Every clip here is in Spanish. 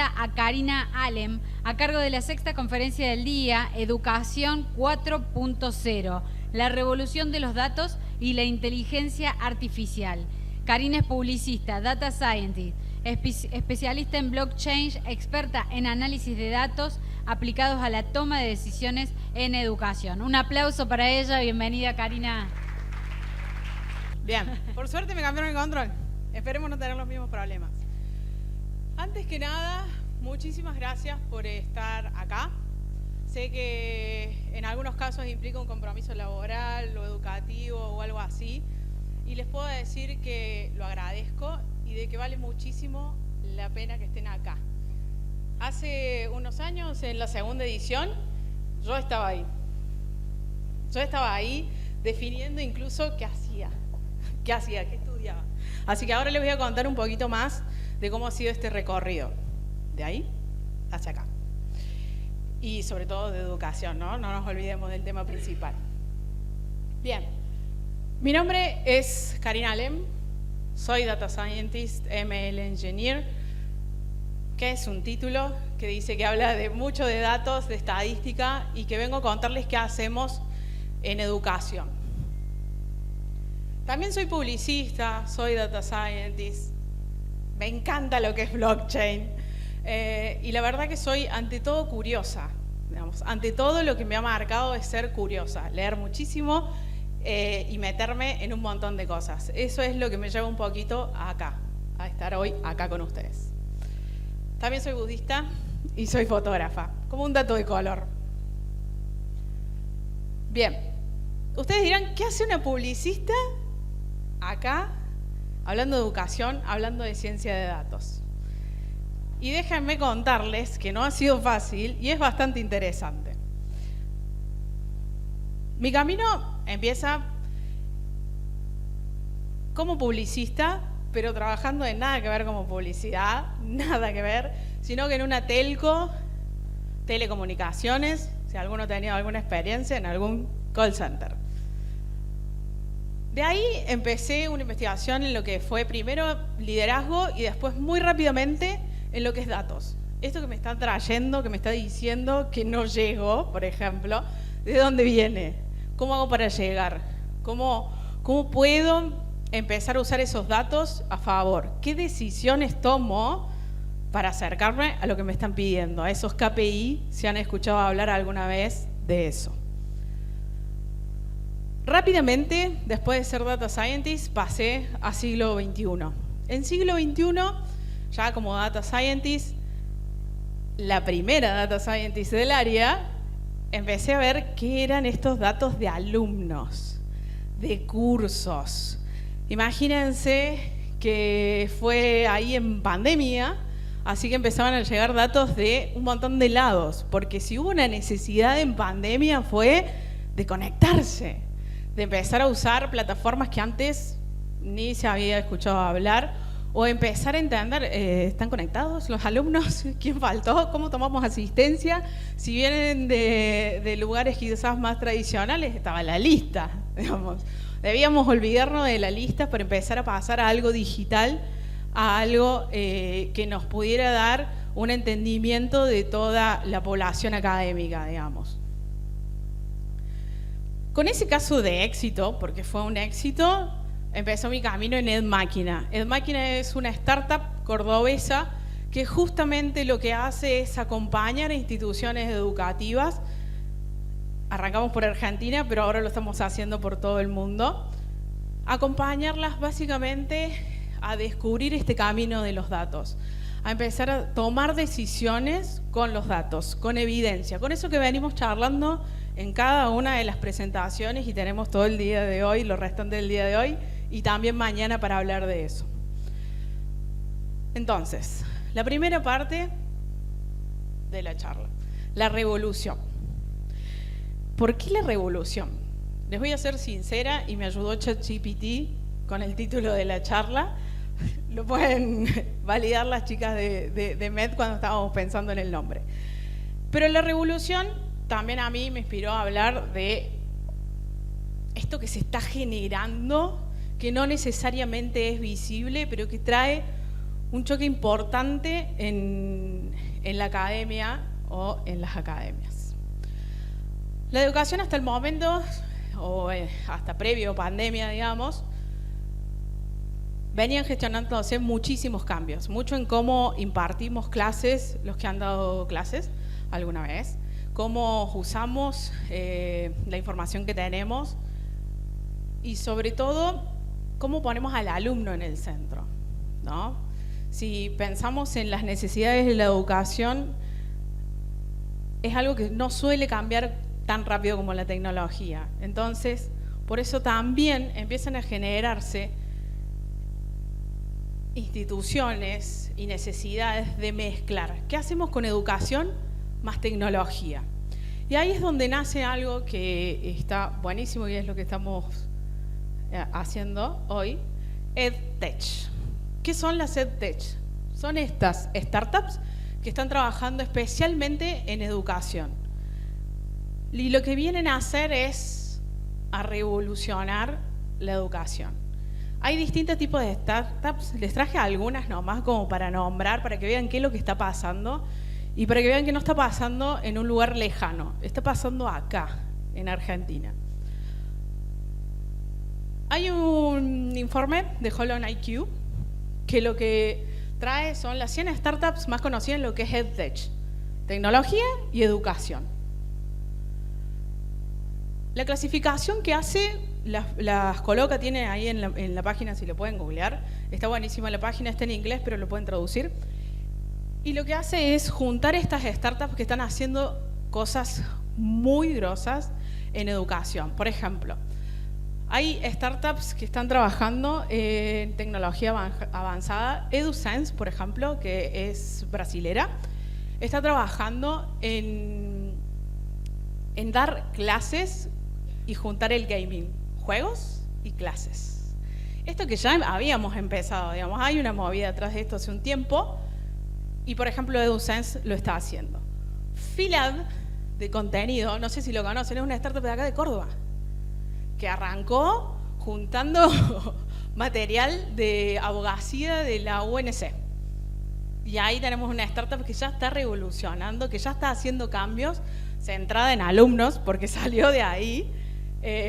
bienvenida a Karina Alem, a cargo de la sexta conferencia del día, Educación 4.0, la revolución de los datos y la inteligencia artificial. Karina es publicista, data scientist, especialista en blockchain, experta en análisis de datos aplicados a la toma de decisiones en educación. Un aplauso para ella. Bienvenida, Karina. Bien, por suerte me cambiaron el control. Esperemos no tener los mismos problemas. Antes que nada, muchísimas gracias por estar acá. Sé que en algunos casos implica un compromiso laboral o educativo o algo así. Y les puedo decir que lo agradezco y de que vale muchísimo la pena que estén acá. Hace unos años, en la segunda edición, yo estaba ahí. Yo estaba ahí definiendo incluso qué hacía, qué estudiaba. Así que ahora les voy a contar un poquito más de cómo ha sido este recorrido, de ahí hacia acá. Y sobre todo de educación, ¿no? No nos olvidemos del tema principal. Bien, mi nombre es Karina Alem, soy Data Scientist, ML Engineer, que es un título que dice que habla de mucho de datos, de estadística, y que vengo a contarles qué hacemos en educación. También soy publicista, soy Data Scientist, me encanta lo que es blockchain y la verdad que soy ante todo curiosa, digamos. Ante todo lo que me ha marcado es ser curiosa, leer muchísimo y meterme en un montón de cosas. Eso es lo que me lleva un poquito acá, a estar hoy acá con ustedes. También soy budista y soy fotógrafa, como un dato de color. Bien, ustedes dirán, ¿qué hace una publicista acá? Hablando de educación, hablando de ciencia de datos. Y déjenme contarles que no ha sido fácil y es bastante interesante. Mi camino empieza como publicista, pero trabajando en nada que ver como publicidad, nada que ver, sino que en una telco, telecomunicaciones, si alguno ha tenido alguna experiencia en algún call center. De ahí empecé una investigación en lo que fue primero liderazgo y después muy rápidamente en lo que es datos. Esto que me está trayendo, que me está diciendo que no llego, por ejemplo, ¿de dónde viene? ¿Cómo hago para llegar? ¿Cómo puedo empezar a usar esos datos a favor? ¿Qué decisiones tomo para acercarme a lo que me están pidiendo? A esos KPI, si han escuchado hablar alguna vez de eso. Rápidamente, después de ser Data Scientist, pasé a siglo XXI. En siglo XXI, ya como Data Scientist, la primera Data Scientist del área, empecé a ver qué eran estos datos de alumnos, de cursos. Imagínense que fue ahí en pandemia, así que empezaban a llegar datos de un montón de lados, porque si hubo una necesidad en pandemia fue de conectarse, de empezar a usar plataformas que antes ni se había escuchado hablar, o empezar a entender, ¿están conectados los alumnos? ¿Quién faltó? ¿Cómo tomamos asistencia? Si vienen de lugares quizás más tradicionales, estaba la lista, digamos. Debíamos olvidarnos de la lista para empezar a pasar a algo digital, a algo que nos pudiera dar un entendimiento de toda la población académica, digamos. Con ese caso de éxito, porque fue un éxito, empezó mi camino en EdMáquina. EdMáquina es una startup cordobesa que justamente lo que hace es acompañar a instituciones educativas. Arrancamos por Argentina, pero ahora lo estamos haciendo por todo el mundo. Acompañarlas básicamente a descubrir este camino de los datos, a empezar a tomar decisiones con los datos, con evidencia, con eso que venimos charlando en cada una de las presentaciones y tenemos todo el día de hoy, lo restante del día de hoy y también mañana para hablar de eso. Entonces, la primera parte de la charla, la revolución. ¿Por qué la revolución? Les voy a ser sincera y me ayudó ChatGPT con el título de la charla. Lo pueden validar las chicas de MED cuando estábamos pensando en el nombre. Pero la revolución también a mí me inspiró a hablar de esto que se está generando, que no necesariamente es visible, pero que trae un choque importante en la academia o en las academias. La educación hasta el momento, o hasta previo pandemia, digamos, venían gestionándose muchísimos cambios, mucho en cómo impartimos clases, los que han dado clases alguna vez, cómo usamos la información que tenemos y sobre todo cómo ponemos al alumno en el centro, ¿no? Si pensamos en las necesidades de la educación, es algo que no suele cambiar tan rápido como la tecnología. Entonces, por eso también empiezan a generarse instituciones y necesidades de mezclar. ¿Qué hacemos con educación más tecnología? Y ahí es donde nace algo que está buenísimo y es lo que estamos haciendo hoy, EdTech. ¿Qué son las EdTech? Son estas startups que están trabajando especialmente en educación. Y lo que vienen a hacer es a revolucionar la educación. Hay distintos tipos de startups, les traje algunas nomás como para nombrar, para que vean qué es lo que está pasando y para que vean que no está pasando en un lugar lejano, está pasando acá, en Argentina. Hay un informe de HolonIQ que lo que trae son las 100 startups más conocidas en lo que es EdTech, tecnología y educación. La clasificación que hace, las coloca, tiene ahí en la página, si lo pueden googlear, está buenísima la página, está en inglés, pero lo pueden traducir. Y lo que hace es juntar estas startups que están haciendo cosas muy grosas en educación. Por ejemplo, hay startups que están trabajando en tecnología avanzada. EduSense, por ejemplo, que es brasilera, está trabajando en dar clases y juntar el gaming, juegos y clases. Esto que ya habíamos empezado, digamos, hay una movida atrás de esto hace un tiempo y, por ejemplo, EduSense lo está haciendo. Filad, de contenido, no sé si lo conocen, es una startup de acá de Córdoba, que arrancó juntando material de abogacía de la UNC. Y ahí tenemos una startup que ya está revolucionando, que ya está haciendo cambios, centrada en alumnos, porque salió de ahí,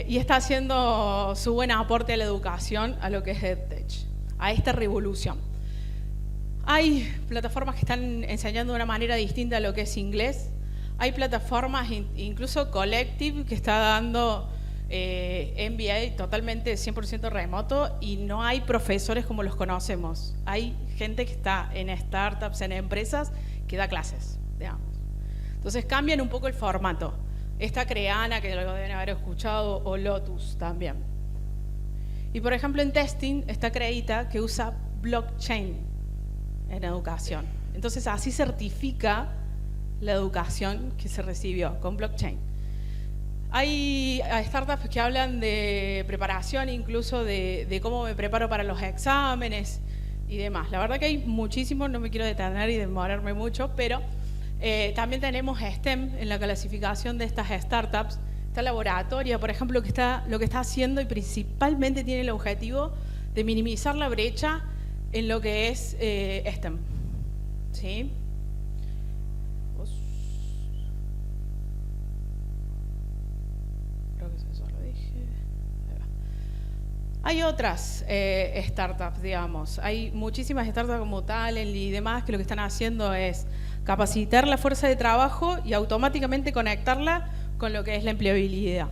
y está haciendo su buen aporte a la educación, a lo que es EdTech, a esta revolución. Hay plataformas que están enseñando de una manera distinta lo que es inglés. Hay plataformas, incluso Collective, que está dando MBA totalmente 100% remoto y no hay profesores como los conocemos. Hay gente que está en startups, en empresas, que da clases, digamos. Entonces cambian un poco el formato. Está Creana, que lo deben haber escuchado, o Lotus también. Y por ejemplo en testing está Creita, que usa blockchain en educación. Entonces así certifica la educación que se recibió con blockchain. Hay startups que hablan de preparación, incluso de cómo me preparo para los exámenes y demás. La verdad que hay muchísimo, no me quiero detener y demorarme mucho, pero también tenemos STEM en la clasificación de estas startups. Está Laboratoria, por ejemplo, lo que está haciendo y principalmente tiene el objetivo de minimizar la brecha en lo que es STEM. ¿Sí? Creo que eso lo dije. Hay otras startups, digamos. Hay muchísimas startups como Talently y demás que lo que están haciendo es capacitar la fuerza de trabajo y automáticamente conectarla con lo que es la empleabilidad.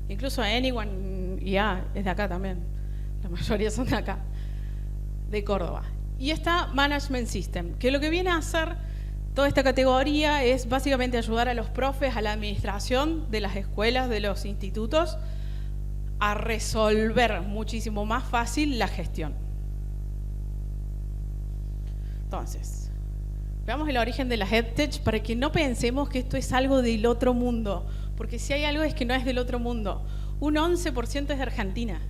Incluso Anyone IA es de acá también. La mayoría son de acá, de Córdoba. Y está Management System, que lo que viene a hacer toda esta categoría es básicamente ayudar a los profes, a la administración de las escuelas, de los institutos, a resolver muchísimo más fácil la gestión. Entonces, veamos el origen de las EdTech para que no pensemos que esto es algo del otro mundo, porque si hay algo es que no es del otro mundo. Un 11% es de Argentina.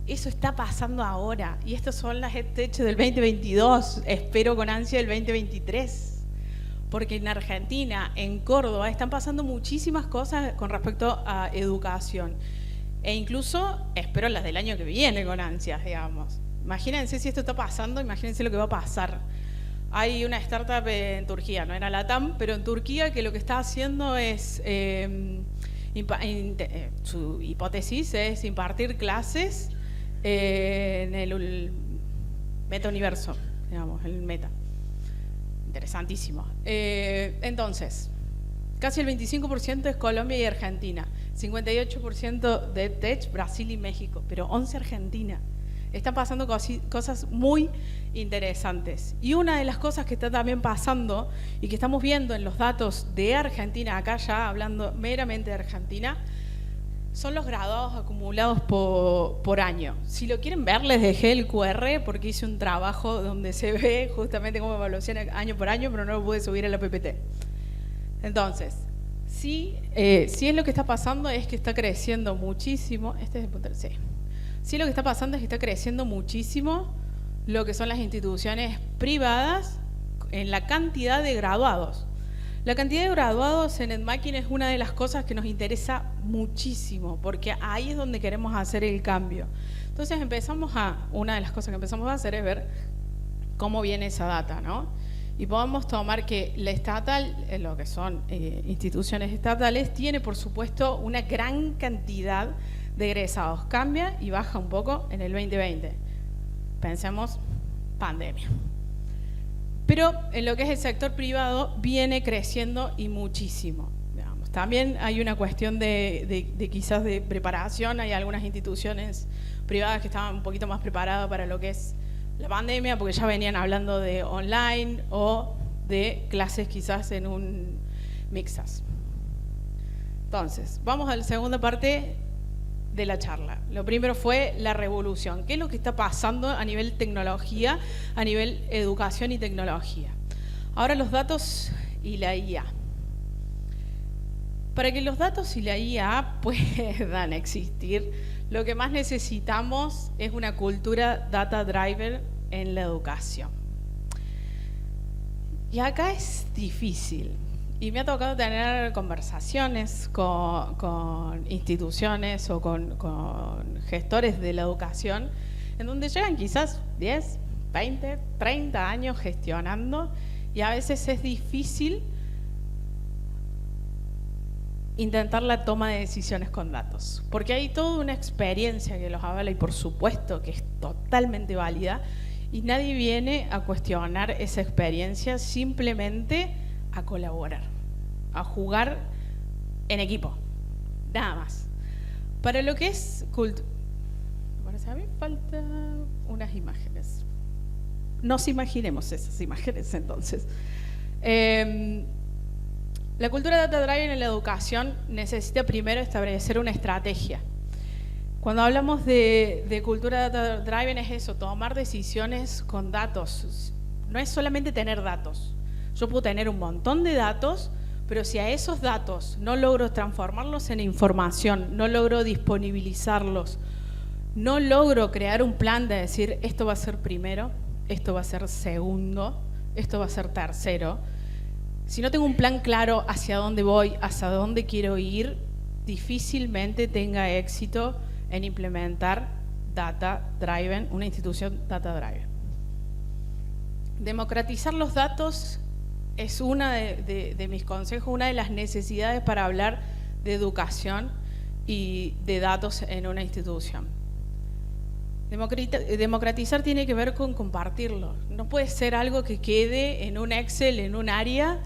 Eso está pasando ahora y estas son las EdTech del 2022, espero con ansia el 2023, porque en Argentina, en Córdoba, están pasando muchísimas cosas con respecto a educación e incluso espero las del año que viene con ansias, digamos. Imagínense si esto está pasando, imagínense lo que va a pasar. Hay una startup en Turquía, no era LATAM, pero en Turquía que lo que está haciendo es, su hipótesis es impartir clases en el metauniverso, digamos, el meta. Interesantísimo. Entonces, casi el 25% es Colombia y Argentina, 58% de Tech, Brasil y México, pero 11 Argentina. Están pasando cosas muy interesantes. Y una de las cosas que está también pasando y que estamos viendo en los datos de Argentina, acá ya hablando meramente de Argentina, son los graduados acumulados por año. Si lo quieren ver, les dejé el QR porque hice un trabajo donde se ve justamente cómo evaluación año por año, pero no lo pude subir a la PPT. Entonces, sí es lo que está pasando es que está creciendo muchísimo. Este es el punto, sí. Sí, lo que está pasando es que está creciendo muchísimo lo que son las instituciones privadas en la cantidad de graduados. La cantidad de graduados en Edmakin es una de las cosas que nos interesa muchísimo, porque ahí es donde queremos hacer el cambio. Entonces una de las cosas que empezamos a hacer es ver cómo viene esa data, ¿no? Y podemos tomar que la estatal, lo que son instituciones estatales, tiene por supuesto una gran cantidad de egresados. Cambia y baja un poco en el 2020. Pensemos, pandemia. Pero en lo que es el sector privado viene creciendo y muchísimo. Digamos. También hay una cuestión de quizás de preparación. Hay algunas instituciones privadas que estaban un poquito más preparadas para lo que es la pandemia, porque ya venían hablando de online o de clases quizás en un mixtas. Entonces, vamos a la segunda parte de la charla. Lo primero fue la revolución. ¿Qué es lo que está pasando a nivel tecnología, a nivel educación y tecnología? Ahora los datos y la IA. Para que los datos y la IA puedan existir, lo que más necesitamos es una cultura data driver en la educación. Y acá es difícil. Y me ha tocado tener conversaciones con instituciones o con gestores de la educación, en donde llegan quizás 10, 20, 30 años gestionando, y a veces es difícil intentar la toma de decisiones con datos, porque hay toda una experiencia que los avala y por supuesto que es totalmente válida, y nadie viene a cuestionar esa experiencia, simplemente a colaborar, a jugar en equipo, nada más. Para lo que es a mí faltan unas imágenes. Nos imaginemos esas imágenes entonces. La cultura data driven en la educación necesita primero establecer una estrategia. Cuando hablamos de cultura data driven es eso, tomar decisiones con datos. No es solamente tener datos. Yo puedo tener un montón de datos, pero si a esos datos no logro transformarlos en información, no logro disponibilizarlos, no logro crear un plan de decir esto va a ser primero, esto va a ser segundo, esto va a ser tercero. Si no tengo un plan claro hacia dónde voy, hacia dónde quiero ir, difícilmente tenga éxito en implementar data driven, una institución data driven. Democratizar los datos es una de mis consejos, una de las necesidades para hablar de educación y de datos en una institución. Democratizar tiene que ver con compartirlo. No puede ser algo que quede en un Excel, en un área,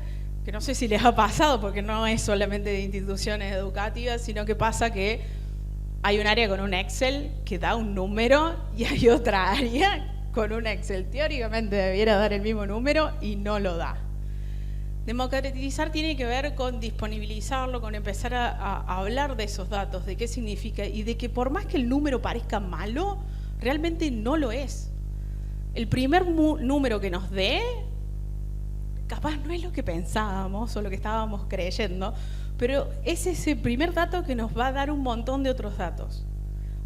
que no sé si les ha pasado, porque no es solamente de instituciones educativas, sino que pasa que hay un área con un Excel que da un número y hay otra área con un Excel. Teóricamente debiera dar el mismo número y no lo da. Democratizar tiene que ver con disponibilizarlo, con empezar a hablar de esos datos, de qué significa y de que por más que el número parezca malo, realmente no lo es. El primer número que nos dé, capaz no es lo que pensábamos o lo que estábamos creyendo, pero es ese primer dato que nos va a dar un montón de otros datos.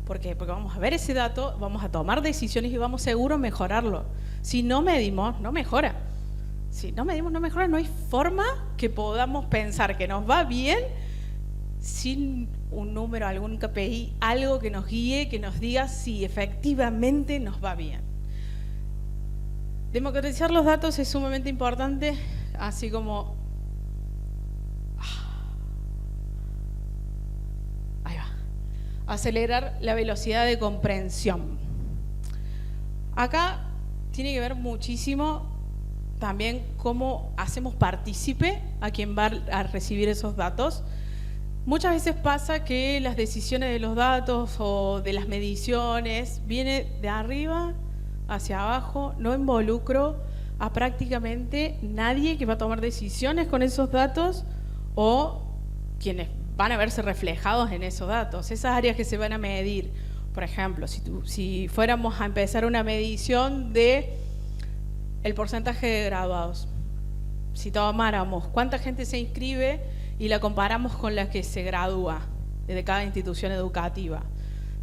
¿Por qué? Porque vamos a ver ese dato, vamos a tomar decisiones y vamos seguro a mejorarlo. Si no medimos, no mejora. Si no medimos, no mejora. No hay forma que podamos pensar que nos va bien sin un número, algún KPI, algo que nos guíe, que nos diga si efectivamente nos va bien. Democratizar los datos es sumamente importante, así como... Ahí va. Acelerar la velocidad de comprensión. Acá tiene que ver muchísimo también cómo hacemos partícipe a quien va a recibir esos datos. Muchas veces pasa que las decisiones de los datos o de las mediciones viene de arriba hacia abajo, no involucro a prácticamente nadie que va a tomar decisiones con esos datos o quienes van a verse reflejados en esos datos, esas áreas que se van a medir. Por ejemplo, si fuéramos a empezar una medición de el porcentaje de graduados, si tomáramos cuánta gente se inscribe y la comparamos con la que se gradúa de cada institución educativa,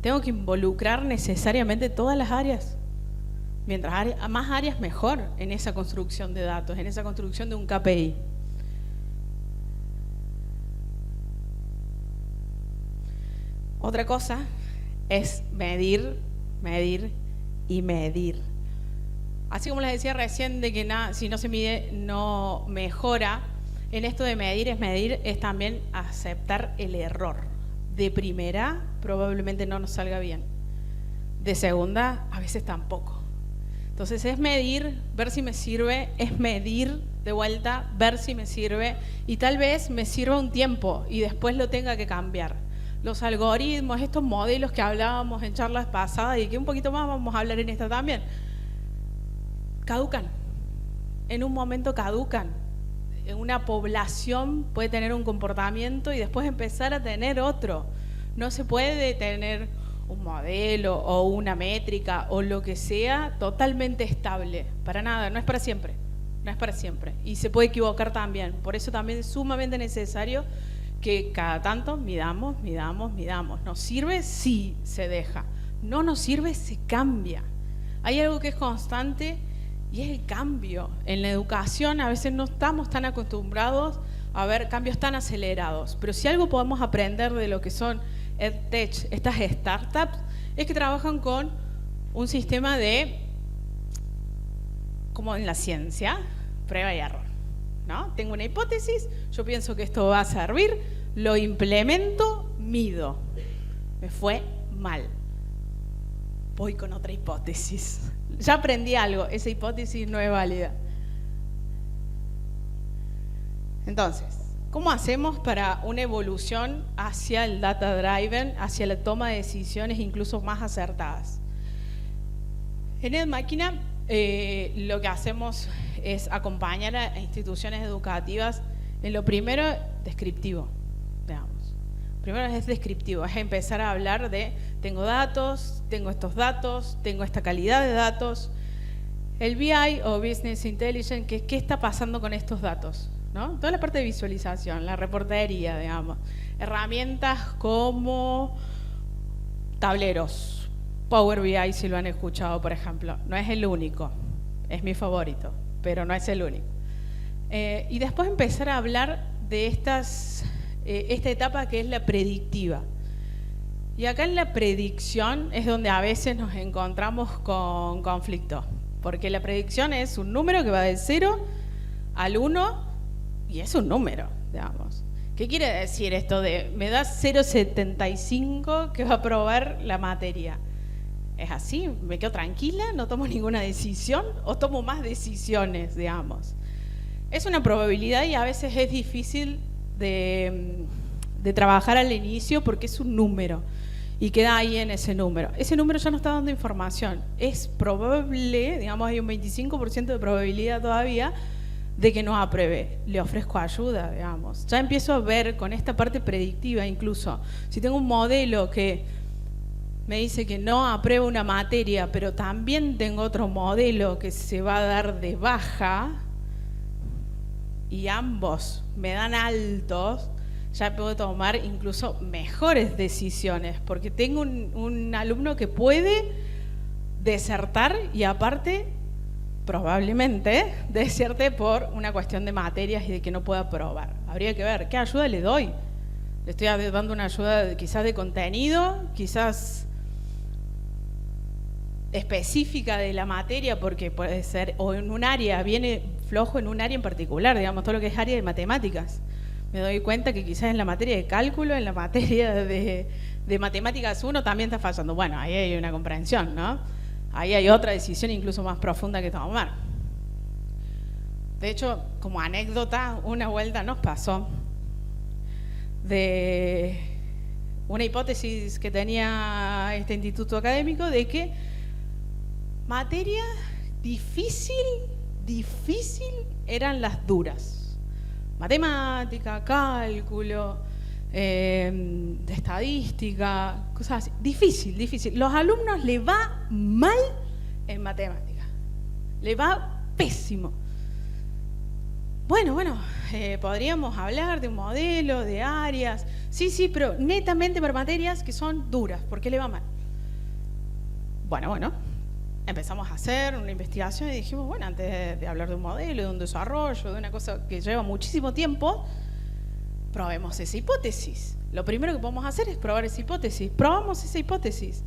tengo que involucrar necesariamente todas las áreas. Mientras más áreas, mejor en esa construcción de datos, en esa construcción de un KPI. Otra cosa es medir, medir y medir. Así como les decía recién de que si no se mide no mejora, en esto de medir es también aceptar el error. De primera probablemente no nos salga bien, de segunda a veces tampoco. Entonces es medir, ver si me sirve, es medir de vuelta, ver si me sirve y tal vez me sirva un tiempo y después lo tenga que cambiar. Los algoritmos, estos modelos que hablábamos en charlas pasadas y que un poquito más vamos a hablar en esta también, caducan, en un momento caducan. Una población puede tener un comportamiento y después empezar a tener otro. No se puede tener un modelo o una métrica o lo que sea totalmente estable, para nada, no es para siempre, no es para siempre. Y se puede equivocar también, por eso también es sumamente necesario que cada tanto midamos. ¿Nos sirve? Sí, se deja. No nos sirve, se cambia. Hay algo que es constante y es el cambio. En la educación a veces no estamos tan acostumbrados a ver cambios tan acelerados, pero si algo podemos aprender de lo que son EdTech, estas startups, es que trabajan con un sistema de, como en la ciencia, prueba y error, ¿no? Tengo una hipótesis, yo pienso que esto va a servir, lo implemento, mido. Me fue mal. Voy con otra hipótesis. Ya aprendí algo, esa hipótesis no es válida. Entonces, ¿cómo hacemos para una evolución hacia el data driven, hacia la toma de decisiones incluso más acertadas? En EdMáquina lo que hacemos es acompañar a instituciones educativas en lo primero descriptivo, veamos. Primero es descriptivo, es empezar a hablar de tengo datos, tengo estos datos, tengo esta calidad de datos. El BI o Business Intelligence, que ¿qué está pasando con estos datos? ¿No? Toda la parte de visualización, la reportería, digamos. Herramientas como tableros, Power BI, si lo han escuchado, por ejemplo. No es el único, es mi favorito, pero no es el único. Y después empezar a hablar de esta etapa que es la predictiva. Y acá en la predicción es donde a veces nos encontramos con conflicto, porque la predicción es un número que va del 0 al 1 y es un número, digamos. ¿Qué quiere decir esto de me da 0,75 que va a aprobar la materia? ¿Es así? ¿Me quedo tranquila? ¿No tomo ninguna decisión? ¿O tomo más decisiones, digamos? Es una probabilidad y a veces es difícil de trabajar al inicio porque es un número y queda ahí en ese número. Ese número ya no está dando información. Es probable, digamos, hay un 25% de probabilidad todavía de que no apruebe. Le ofrezco ayuda, digamos. Ya empiezo a ver con esta parte predictiva incluso. Si tengo un modelo que me dice que no aprueba una materia, pero también tengo otro modelo que se va a dar de baja y ambos me dan altos, ya puedo tomar incluso mejores decisiones, porque tengo un alumno que puede desertar y aparte probablemente deserte por una cuestión de materias y de que no pueda aprobar. Habría que ver qué ayuda le doy. Le estoy dando una ayuda quizás de contenido, quizás específica de la materia, porque puede ser, o en un área, viene flojo en un área en particular, digamos, todo lo que es área de matemáticas. Me doy cuenta que quizás en la materia de cálculo, en la materia de matemáticas 1 también está fallando. Bueno, ahí hay una comprensión, ¿no? Ahí hay otra decisión incluso más profunda que tomar. De hecho, como anécdota, una vuelta nos pasó de una hipótesis que tenía este instituto académico de que materia difícil eran las duras. Matemática, cálculo, estadística, cosas así. Difícil. Los alumnos les va mal en matemática. Les va pésimo. Bueno, podríamos hablar de un modelo, de áreas. Sí, pero netamente para materias que son duras. ¿Por qué le va mal? Bueno. Empezamos a hacer una investigación y dijimos, bueno, antes de hablar de un modelo, de un desarrollo, de una cosa que lleva muchísimo tiempo, probemos esa hipótesis. Lo primero que podemos hacer es probar esa hipótesis. Probamos esa hipótesis.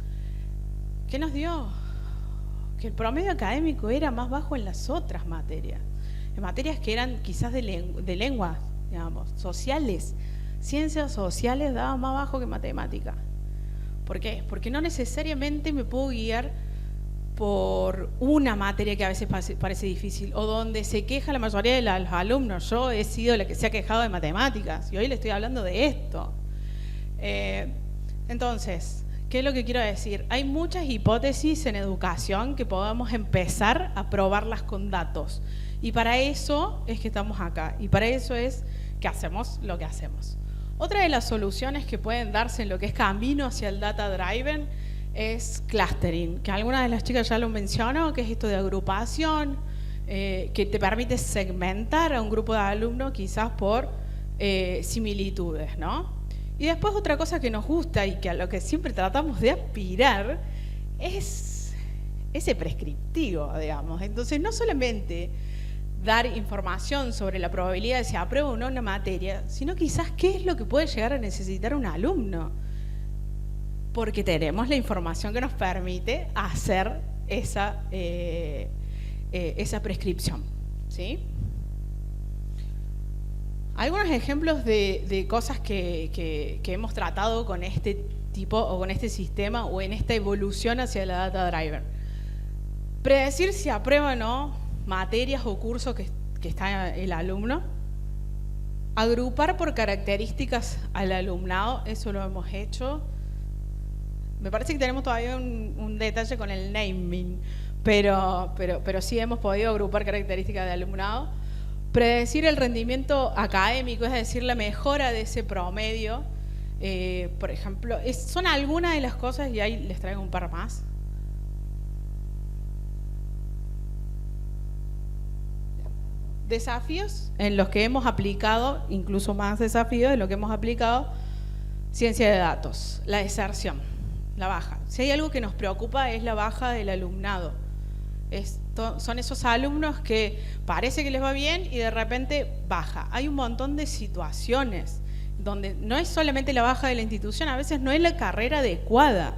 ¿Qué nos dio? Que el promedio académico era más bajo en las otras materias. En materias que eran quizás de lengua, digamos, sociales. Ciencias sociales daban más bajo que matemática. ¿Por qué? Porque no necesariamente me puedo guiar por una materia que a veces parece difícil o donde se queja la mayoría de los alumnos. Yo he sido la que se ha quejado de matemáticas y hoy le estoy hablando de esto. Entonces, ¿qué es lo que quiero decir? Hay muchas hipótesis en educación que podemos empezar a probarlas con datos y para eso es que estamos acá y para eso es que hacemos lo que hacemos. Otra de las soluciones que pueden darse en lo que es camino hacia el data driven es clustering, que algunas de las chicas ya lo mencionó, que es esto de agrupación, que te permite segmentar a un grupo de alumnos quizás por similitudes, ¿no? Y después otra cosa que nos gusta y que a lo que siempre tratamos de aspirar es ese prescriptivo, digamos. Entonces no solamente dar información sobre la probabilidad de si aprueba o no una materia, sino quizás qué es lo que puede llegar a necesitar un alumno. Porque tenemos la información que nos permite hacer esa prescripción, ¿sí? Algunos ejemplos de cosas que hemos tratado con este tipo o con este sistema o en esta evolución hacia la data driver. Predecir si aprueba o no materias o cursos que está el alumno. Agrupar por características al alumnado, eso lo hemos hecho. Me parece que tenemos todavía un detalle con el naming, pero sí hemos podido agrupar características de alumnado. Predecir el rendimiento académico, es decir, la mejora de ese promedio. Por ejemplo, son algunas de las cosas y ahí les traigo un par más. Desafíos en los que hemos aplicado, incluso más desafíos en los que hemos aplicado ciencia de datos, la deserción. La baja. Si hay algo que nos preocupa es la baja del alumnado. Son esos alumnos que parece que les va bien y de repente baja. Hay un montón de situaciones donde no es solamente la baja de la institución, a veces no es la carrera adecuada.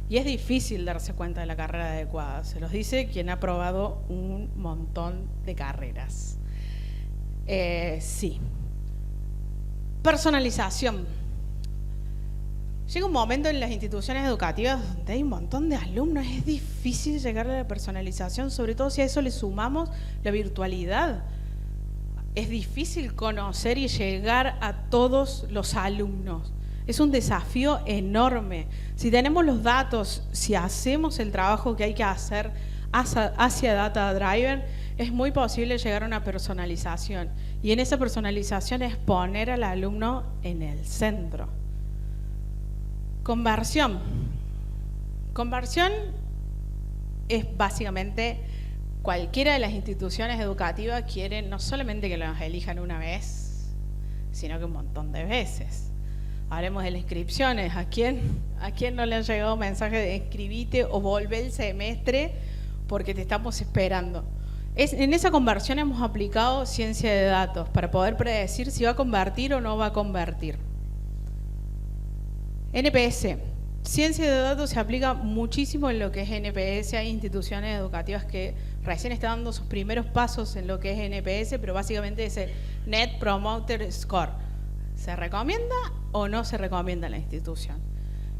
Y es difícil darse cuenta de la carrera adecuada. Se los dice quien ha probado un montón de carreras. Sí. Personalización. Llega un momento en las instituciones educativas donde hay un montón de alumnos, es difícil llegar a la personalización, sobre todo si a eso le sumamos la virtualidad. Es difícil conocer y llegar a todos los alumnos. Es un desafío enorme. Si tenemos los datos, si hacemos el trabajo que hay que hacer hacia Data Driven, es muy posible llegar a una personalización. Y en esa personalización es poner al alumno en el centro. Conversión. Conversión es básicamente cualquiera de las instituciones educativas quiere no solamente que los elijan una vez, sino que un montón de veces. Hablemos de las inscripciones. ¿A quién no le han llegado mensajes de inscribite o volvé el semestre porque te estamos esperando? En esa conversión hemos aplicado ciencia de datos para poder predecir si va a convertir o no va a convertir. NPS. Ciencia de datos se aplica muchísimo en lo que es NPS. Hay instituciones educativas que recién están dando sus primeros pasos en lo que es NPS, pero básicamente es el Net Promoter Score. ¿Se recomienda o no se recomienda en la institución?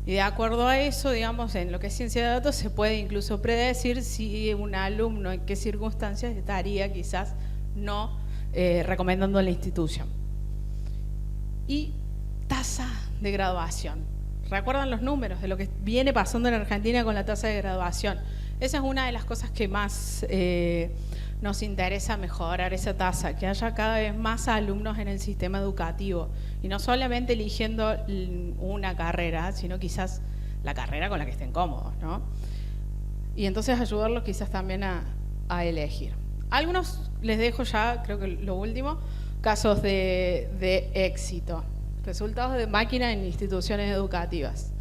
Y de acuerdo a eso, digamos, en lo que es ciencia de datos se puede incluso predecir si un alumno en qué circunstancias estaría quizás no recomendando la institución. Y tasa de graduación. ¿Recuerdan los números de lo que viene pasando en Argentina con la tasa de graduación? Esa es una de las cosas que más nos interesa mejorar, esa tasa, que haya cada vez más alumnos en el sistema educativo y no solamente eligiendo una carrera, sino quizás la carrera con la que estén cómodos, ¿no? Y entonces ayudarlos quizás también a elegir. Algunos les dejo ya, creo que lo último, casos de éxito. Resultados de máquina en instituciones educativas.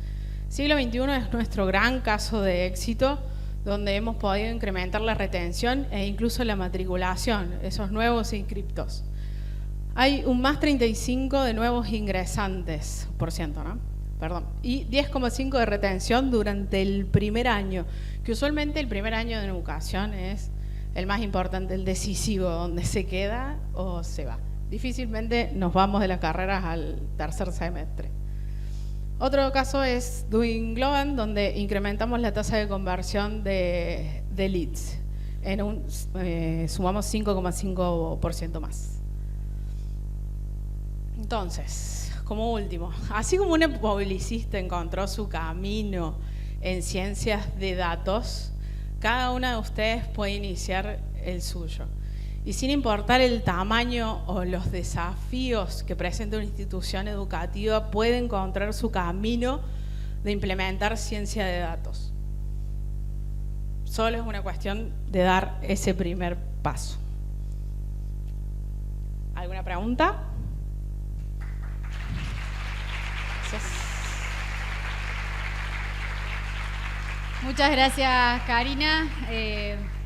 Siglo XXI es nuestro gran caso de éxito, donde hemos podido incrementar la retención e incluso la matriculación, esos nuevos inscriptos. Hay un más 35 de nuevos ingresantes, por ciento, ¿no? Perdón. Y 10,5 de retención durante el primer año, que usualmente el primer año de educación es el más importante, el decisivo, donde se queda o se va. Difícilmente nos vamos de las carreras al tercer semestre. Otro caso es Doing Globan, donde incrementamos la tasa de conversión de leads. Sumamos 5,5% más. Entonces, como último, así como una publicista encontró su camino en ciencias de datos, cada una de ustedes puede iniciar el suyo. Y sin importar el tamaño o los desafíos que presenta una institución educativa, puede encontrar su camino de implementar ciencia de datos. Solo es una cuestión de dar ese primer paso. ¿Alguna pregunta? Gracias. Muchas gracias, Karina.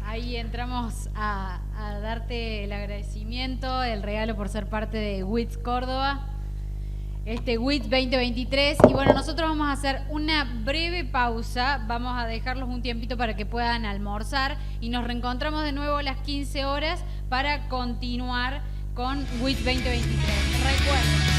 Ahí entramos a darte el agradecimiento, el regalo por ser parte de WITS Córdoba, WITS 2023. Y bueno, nosotros vamos a hacer una breve pausa, vamos a dejarlos un tiempito para que puedan almorzar y nos reencontramos de nuevo a las 15 horas para continuar con WITS 2023. Recuerden.